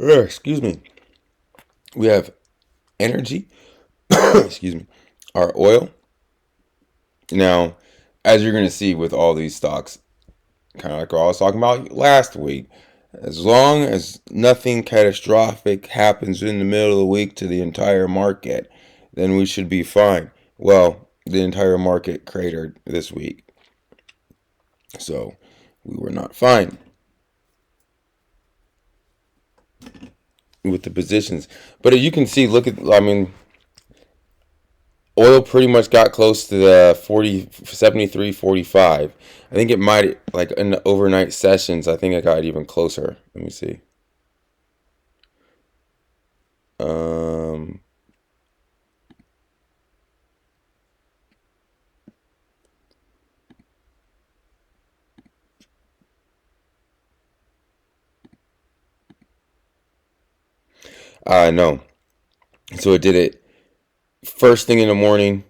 Excuse me. We have energy. Excuse me. Our oil. Now, as you're going to see with all these stocks, kind of like what I was talking about last week, as long as nothing catastrophic happens in the middle of the week to the entire market, then we should be fine. Well, the entire market cratered this week, so we were not fine with the positions. But you can see, look at, I mean, oil pretty much got close to the 43.45. I think it might, like in the overnight sessions, I think it got even closer. Let me see. Um, no. So it did it first thing in the morning,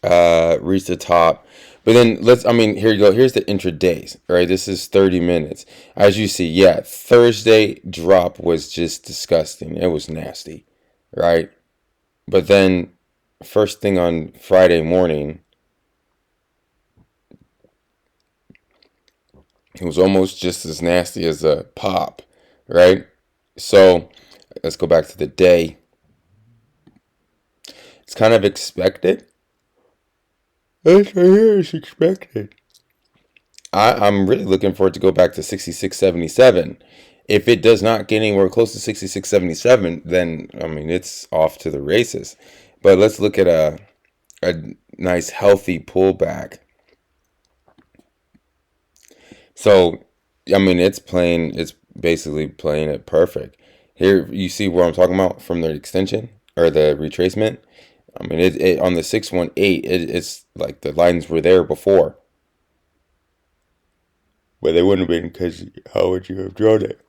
reached the top. But then I mean, here you go. Here's the intradays, right? This is 30 minutes. As you see, yeah, Thursday drop was just disgusting. It was nasty, right? But then first thing on Friday morning, it was almost just as nasty as a pop, right? So let's go back to the day. It's kind of expected. This right here is expected. I'm really looking for it to go back to 66.77. If it does not get anywhere close to 66.77, then I mean it's off to the races. But let's look at a nice healthy pullback. So I mean it's basically playing it perfect. Here you see where I'm talking about from the extension or the retracement. I mean it on the 618 it's like the lines were there before. But they wouldn't have been because how would you have drawn it?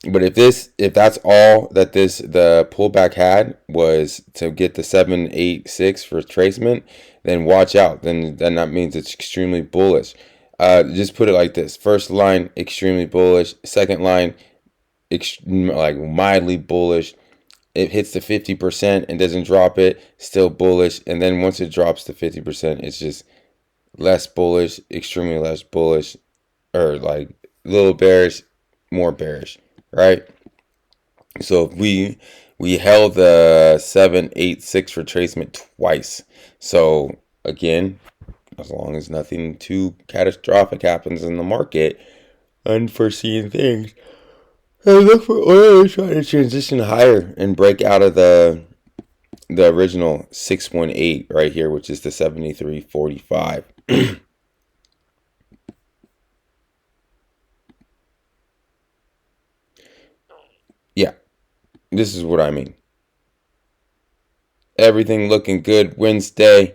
But if that's all that the pullback had was to get the 786 for retracement, then watch out. Then that means it's extremely bullish. Just put it like this: first line extremely bullish, second line like mildly bullish. It hits the 50% and doesn't drop it, still bullish. And then once it drops to 50%, it's just less bullish, extremely less bullish, or like little bearish, more bearish, right? So we held the 786 retracement twice. So again, as long as nothing too catastrophic happens in the market, unforeseen things, and look for oil trying to transition higher and break out of the original 618 right here, which is the 73.45. Yeah, this is what I mean. Everything looking good Wednesday,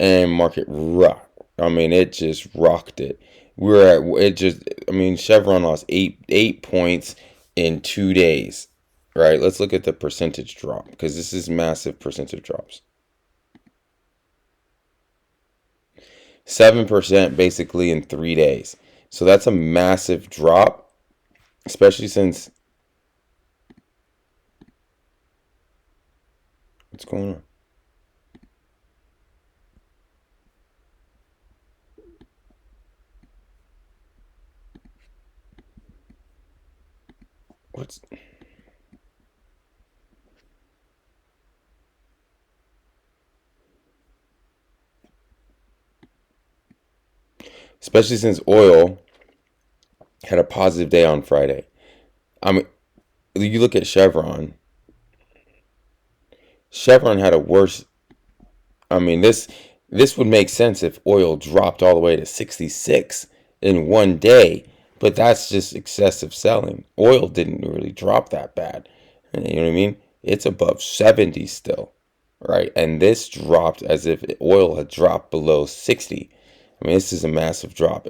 and market rock. I mean, it just rocked it. I mean, Chevron lost 8 points in 2 days, right? Let's look at the percentage drop because this is massive percentage drops. 7% basically in 3 days. So that's a massive drop, especially since. What's going on? What's. Especially since oil had a positive day on Friday. I mean, you look at Chevron. Chevron had a worse. I mean, this would make sense if oil dropped all the way to 66 in one day, but that's just excessive selling. Oil didn't really drop that bad. You know what I mean? It's above 70 still, right? And this dropped as if oil had dropped below 60. I mean, this is a massive drop.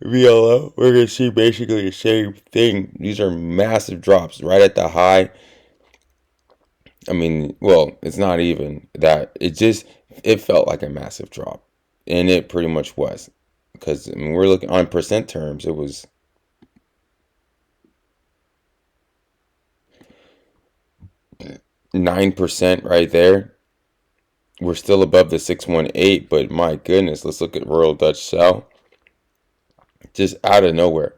VLO, we're going to see basically the same thing. These are massive drops right at the high. I mean, well, it's not even that. It felt like a massive drop. And it pretty much was. Because I mean, we're looking on percent terms, it was 9% right there. We're still above the 618, but my goodness, let's look at Royal Dutch Shell. Just out of nowhere,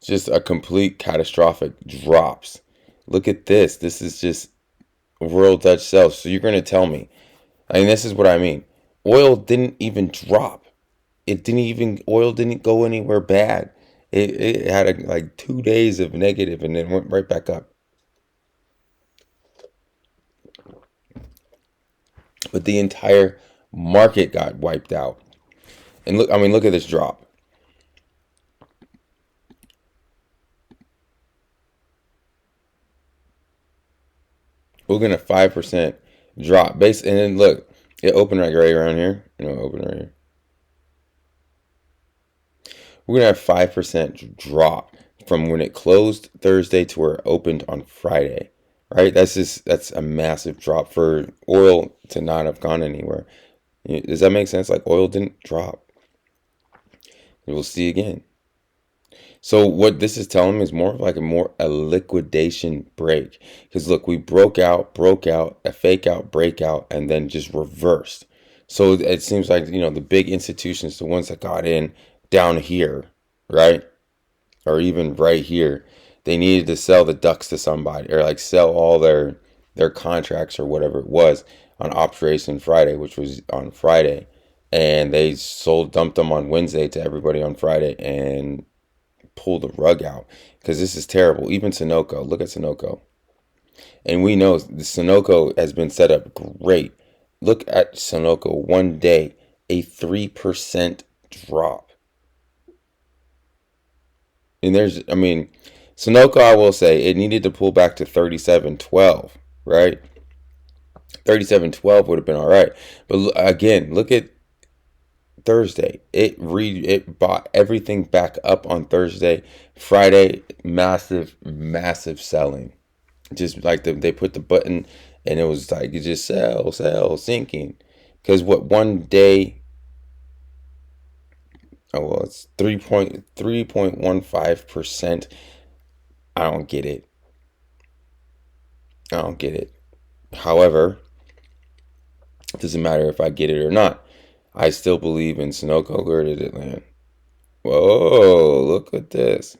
just a complete catastrophic drops. Look at this. This is just Royal Dutch Shell. So you're going to tell me, I mean, this is what I mean. Oil didn't even drop. Oil didn't go anywhere bad. It had like 2 days of negative and then went right back up. But the entire market got wiped out. And look, I mean, look at this drop. We're going to 5% drop. And then look, it opened right around here. Open right here. We're going to have 5% drop from when it closed Thursday to where it opened on Friday. Right? That's a massive drop for oil to not have gone anywhere. Does that make sense? Like oil didn't drop. We'll see again. So what this is telling me is more of like a liquidation break. Because look, we broke out, a fake out, breakout, and then just reversed. So it seems like, the big institutions, the ones that got in down here, right? Or even right here, they needed to sell the ducks to somebody or like sell all their contracts or whatever it was on Operation Friday, which was on Friday. And they dumped them on Wednesday to everybody on Friday and pull the rug out because this is terrible. Even Sunoco, look at Sunoco, and we know the Sunoco has been set up great. Look at Sunoco one day, a 3% drop. And Sunoco, I will say it needed to pull back to 37.12, right? 37.12 would have been all right, but again, look at Thursday. It bought everything back up on Thursday. Friday, massive selling. Just like they put the button and it was like you just sell, sinking. Because what one day? Oh well, it's 3.15%. I don't get it. However, it doesn't matter if I get it or not. I still believe in Sunoco. Where did it land? Whoa, look at this.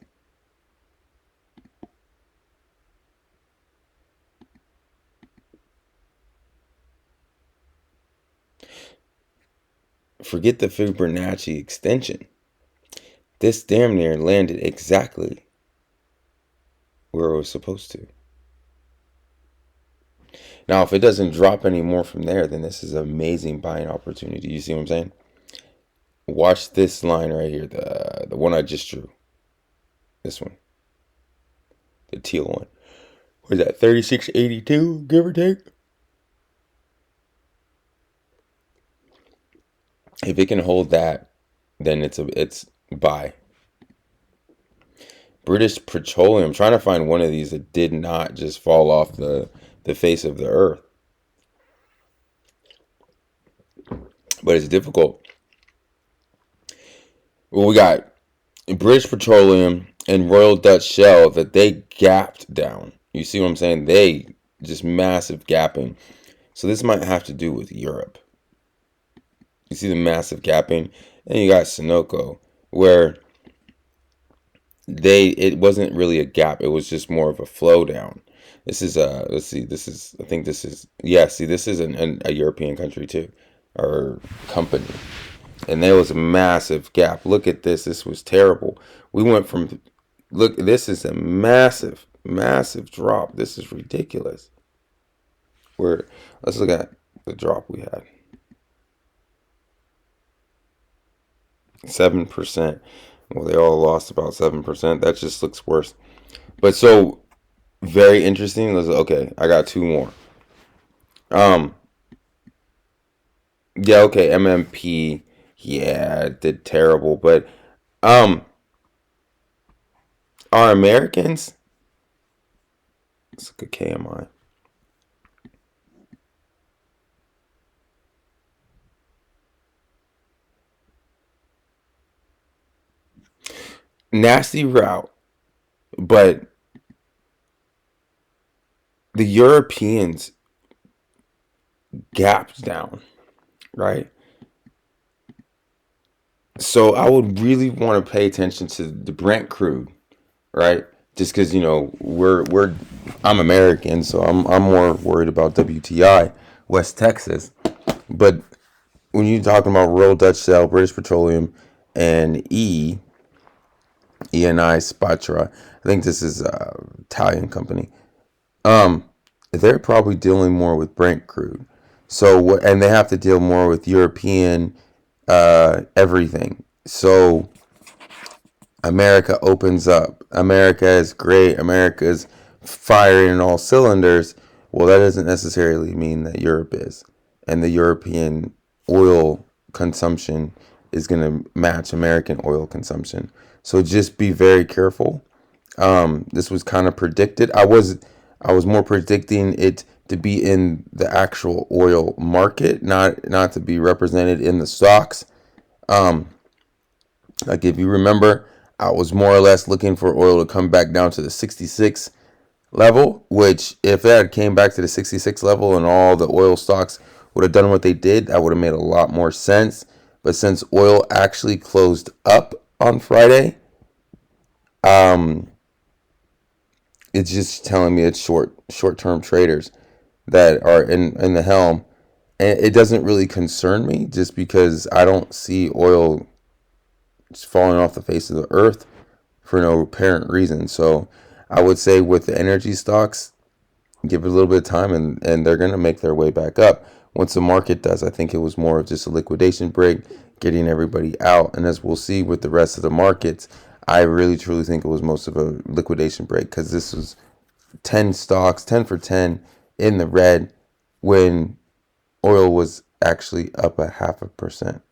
Forget the Fibonacci extension. This damn near landed exactly where it was supposed to. Now, if it doesn't drop any more from there, then this is an amazing buying opportunity. You see what I'm saying? Watch this line right here, the one I just drew. This one. The teal one. What is that, 36.82, give or take? If it can hold that, then it's buy. British Petroleum. I'm trying to find one of these that did not just fall off the face of the earth. But it's difficult. Well, we got British Petroleum and Royal Dutch Shell that they gapped down. You see what I'm saying? They just massive gapping. So this might have to do with Europe. You see the massive gapping? And you got Sunoco, where it wasn't really a gap. It was just more of a flow down. This is let's see, this is this is a European country too, or company. And there was a massive gap. Look at this. This was terrible. We went from this is a massive drop. This is ridiculous. Let's look at the drop we had. 7%. Well, they all lost about 7%. That just looks worse. But so very interesting. Okay, I got two more. Yeah, okay, MMP. Yeah, it did terrible, but are Americans? Let's look at KMI. Nasty route, but the Europeans gapped down, right? So I would really want to pay attention to the Brent crude, right? Just because we're I'm American, so I'm more worried about WTI, West Texas. But when you're talking about Royal Dutch Shell, British Petroleum, and ENI Spatra, I think this is a Italian company. Um, they're probably dealing more with Brent crude. So what, and they have to deal more with European everything. So America opens up. America is great. America's firing in all cylinders. Well, that doesn't necessarily mean that Europe is. And the European oil consumption is going to match American oil consumption. So just be very careful. This was kind of predicted. I was more predicting it to be in the actual oil market, not to be represented in the stocks. Um, like if you remember, I was more or less looking for oil to come back down to the 66 level, which if it had came back to the 66 level and all the oil stocks would have done what they did, that would have made a lot more sense. But since oil actually closed up on Friday, um, it's just telling me it's short-term traders that are in the helm. And it doesn't really concern me just because I don't see oil just falling off the face of the earth for no apparent reason. So I would say with the energy stocks, give it a little bit of time and they're going to make their way back up. Once the market does, I think it was more of just a liquidation break, getting everybody out. And as we'll see with the rest of the markets, I really truly think it was most of a liquidation break because this was 10 stocks, 10 for 10 in the red when oil was actually up a 0.5%.